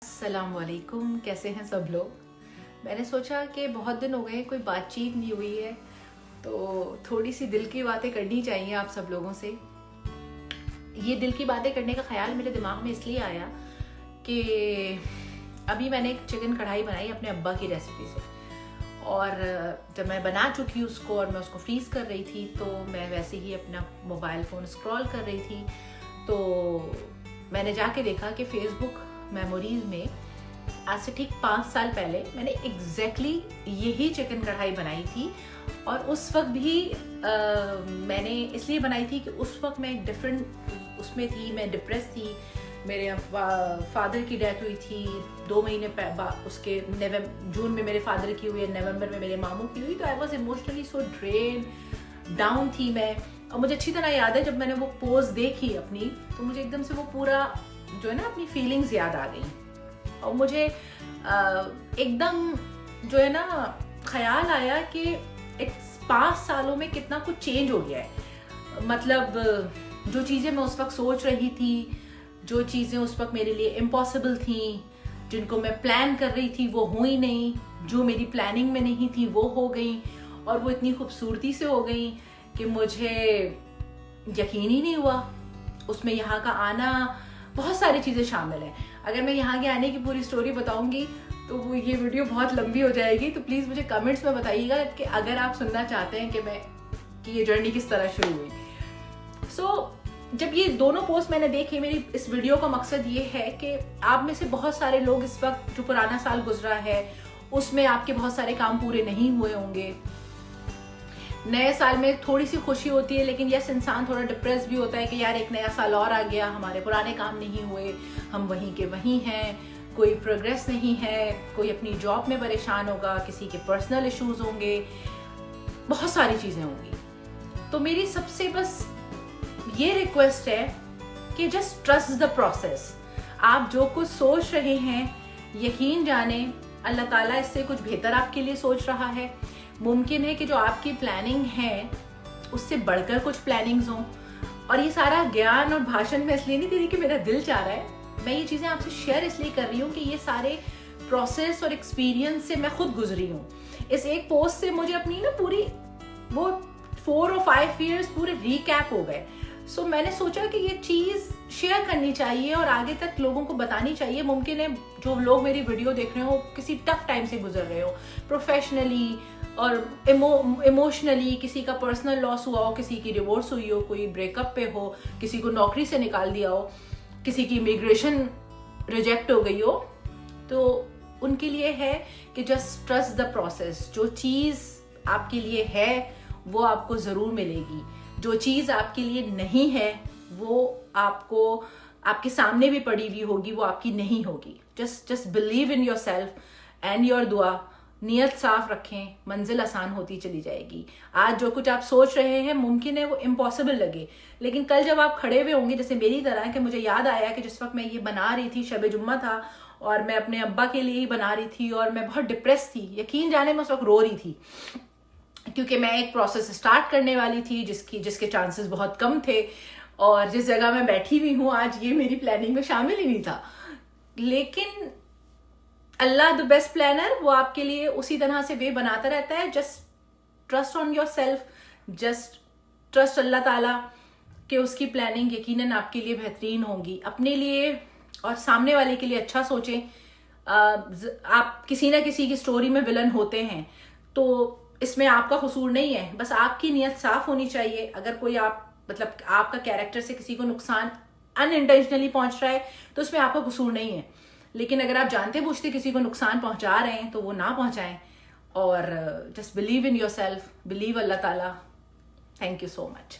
السلام علیکم، کیسے ہیں سب لوگ؟ میں نے سوچا کہ بہت دن ہو گئے کوئی بات چیت نہیں ہوئی ہے تو تھوڑی سی دل کی باتیں کرنی چاہیے آپ سب لوگوں سے. یہ دل کی باتیں کرنے کا خیال میرے دماغ میں اس لیے آیا کہ ابھی میں نے ایک چکن کڑھائی بنائی اپنے ابا کی ریسیپی سے، اور جب میں بنا چکی اس کو اور میں اس کو فریز کر رہی تھی تو میں ویسے ہی اپنا موبائل فون اسکرول کر رہی تھی تو میں نے جا کے دیکھا کہ فیس بک میموریز میں آج سے ٹھیک 5 سال پہلے میں نے ایگزیکٹلی یہی چکن کڑھائی بنائی تھی. اور اس وقت بھی میں نے اس لیے بنائی تھی کہ اس وقت میں ایک ڈفرینٹ اس میں تھی، میں ڈپریس تھی. میرے فادر کی ڈیتھ ہوئی تھی 2 مہینے اس کے جون میں میرے فادر کی ہوئی ہے، نومبر میں میرے ماموں کی ہوئی. تو I was emotionally so drain down تھی میں. اور مجھے اچھی طرح یاد ہے جب میں نے وہ پوز دیکھی اپنی تو مجھے ایک دم سے وہ پورا جو ہے نا اپنی فیلنگز یاد آ گئیں، اور مجھے ایک دم جو ہے نا خیال آیا کہ 5 سالوں میں کتنا کچھ چینج ہو گیا ہے. مطلب جو چیزیں میں اس وقت سوچ رہی تھی، جو چیزیں اس وقت میرے لیے امپاسبل تھیں، جن کو میں پلان کر رہی تھی وہ ہوئی نہیں، جو میری پلاننگ میں نہیں تھی وہ ہو گئیں، اور وہ اتنی خوبصورتی سے ہو گئیں کہ مجھے یقین ہی نہیں ہوا. اس میں یہاں کا آنا، بہت ساری چیزیں شامل ہیں. اگر میں یہاں کے آنے کی پوری سٹوری بتاؤں گی تو وہ یہ ویڈیو بہت لمبی ہو جائے گی. تو پلیز مجھے کمنٹس میں بتائیے گا کہ اگر آپ سننا چاہتے ہیں کہ یہ جرنی کس طرح شروع ہوئی. جب یہ دونوں پوسٹ میں نے دیکھے، میری اس ویڈیو کا مقصد یہ ہے کہ آپ میں سے بہت سارے لوگ اس وقت جو پرانا سال گزرا ہے اس میں آپ کے بہت سارے کام پورے نہیں ہوئے ہوں گے. نئے سال میں تھوڑی سی خوشی ہوتی ہے، لیکن یس انسان تھوڑا ڈپریس بھی ہوتا ہے کہ یار ایک نیا سال اور آ گیا، ہمارے پرانے کام نہیں ہوئے، ہم وہیں کے وہیں ہیں، کوئی پروگریس نہیں ہے، کوئی اپنی جاب میں پریشان ہوگا، کسی کے پرسنل ایشوز ہوں گے، بہت ساری چیزیں ہوں گی. تو میری سب سے بس یہ ریکویسٹ ہے کہ جسٹ ٹرسٹ دا پروسیس. آپ جو کچھ سوچ رہے ہیں یقین جانیں اللہ تعالیٰ اس سے کچھ بہتر آپ کے لیے سوچ رہا ہے. ممکن ہے کہ جو آپ کی پلاننگ ہے اس سے بڑھ کر کچھ پلاننگز ہوں. اور یہ سارا گیان اور بھاشن میں اس لیے نہیں دے رہی کہ میرا دل چاہ رہا ہے، میں یہ چیزیں آپ سے شیئر اس لیے کر رہی ہوں کہ یہ سارے پروسیس اور ایکسپیرینس سے میں خود گزری ہوں. اس ایک پوسٹ سے مجھے اپنی نا پوری وہ 4 اور 5 ایئرس پورے ریکیپ ہو گئے. سو میں نے سوچا کہ یہ چیز شیئر کرنی چاہیے اور آگے تک لوگوں کو بتانی چاہیے. ممکن ہے جو لوگ میری ویڈیو دیکھ رہے ہو کسی ٹف ٹائم سے گزر رہے ہو، پروفیشنلی اور ایموشنلی، کسی کا پرسنل لاس ہوا ہو، کسی کی ڈیورس ہوئی ہو، کوئی بریک اپ پہ ہو، کسی کو نوکری سے نکال دیا ہو، کسی کی امیگریشن ریجیکٹ ہو گئی ہو. تو ان کے لیے ہے کہ جسٹ ٹرسٹ دا پروسیس. جو چیز آپ کے لیے ہے وہ آپ کو ضرور ملے گی، جو چیز آپ کے لیے نہیں ہے وہ آپ کو آپ کے سامنے بھی پڑی ہوئی ہوگی، وہ آپ کی نہیں ہوگی. Just believe in your self and your دعا. نیت صاف رکھیں، منزل آسان ہوتی چلی جائے گی. آج جو کچھ آپ سوچ رہے ہیں ممکن ہے وہ امپاسبل لگے، لیکن کل جب آپ کھڑے ہوئے ہوں گے جیسے میری طرح کہ مجھے یاد آیا کہ جس وقت میں یہ بنا رہی تھی شب جمعہ تھا اور میں اپنے ابا کے لیے ہی بنا رہی تھی اور میں بہت ڈپریس تھی، یقین جانے میں اس وقت رو رہی تھی کیونکہ میں ایک پروسیس اسٹارٹ کرنے والی تھی جس کے چانسز بہت کم تھے، اور جس جگہ میں بیٹھی ہوئی ہوں آج یہ میری پلاننگ میں شامل ہی نہیں تھا. لیکن اللہ دی بیسٹ پلانر، وہ آپ کے لیے اسی طرح سے وے بناتا رہتا ہے. Just trust on yourself, just trust اللہ تعالیٰ کہ اس کی پلاننگ یقیناً آپ کے لیے بہترین ہوگی. اپنے لیے اور سامنے والے کے لیے اچھا سوچیں. آپ کسی نہ کسی کی سٹوری میں ولن ہوتے ہیں تو اس میں آپ کا قصور نہیں ہے، بس آپ کی نیت صاف ہونی چاہیے. اگر کوئی آپ کا کیریکٹر سے کسی کو نقصان ان انٹینشنلی پہنچ رہا ہے تو اس میں آپ کا قصور نہیں ہے، لیکن اگر آپ جانتے بوجھتے کسی کو نقصان پہنچا رہے ہیں تو وہ نہ پہنچائیں. اور just believe in yourself, believe اللہ تعالیٰ. Thank you so much.